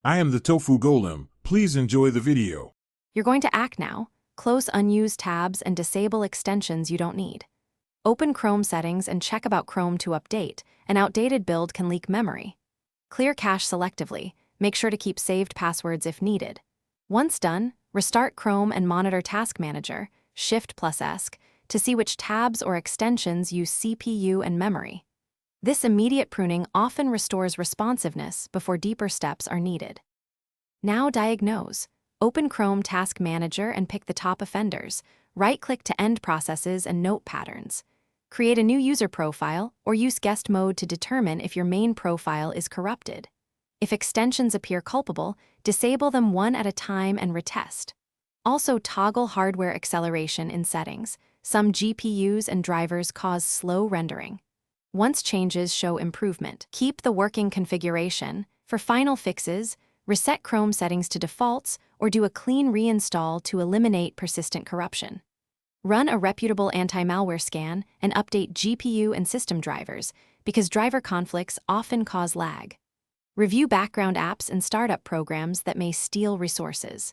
I am the Tofu Golem. Please enjoy the video. You're going to act now. Close unused tabs and disable extensions you don't need. Open Chrome settings and check about Chrome to update. An outdated build can leak memory. Clear cache selectively. Make sure to keep saved passwords if needed. Once done, restart Chrome and monitor Task Manager, Shift+ESC, to see which tabs or extensions use CPU and memory. This immediate pruning often restores responsiveness before deeper steps are needed. Now diagnose. Open Chrome Task Manager and pick the top offenders. Right-click to end processes and note patterns. Create a new user profile or use guest mode to determine if your main profile is corrupted. If extensions appear culpable, disable them one at a time and retest. Also, toggle hardware acceleration in settings. Some GPUs and drivers cause slow rendering. Once changes show improvement, keep the working configuration. For final fixes, reset Chrome settings to defaults or do a clean reinstall to eliminate persistent corruption. Run a reputable anti-malware scan and update GPU and system drivers because driver conflicts often cause lag. Review background apps and startup programs that may steal resources.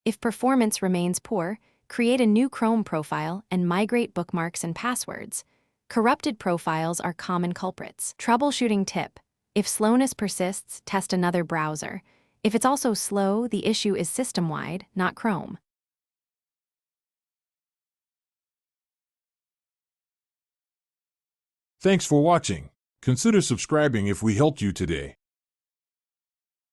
If performance remains poor, create a new Chrome profile and migrate bookmarks and passwords. Corrupted profiles are common culprits. Troubleshooting tip: if slowness persists, test another browser. If it's also slow, the issue is system-wide, not Chrome. Thanks for watching. Consider subscribing if we helped you today.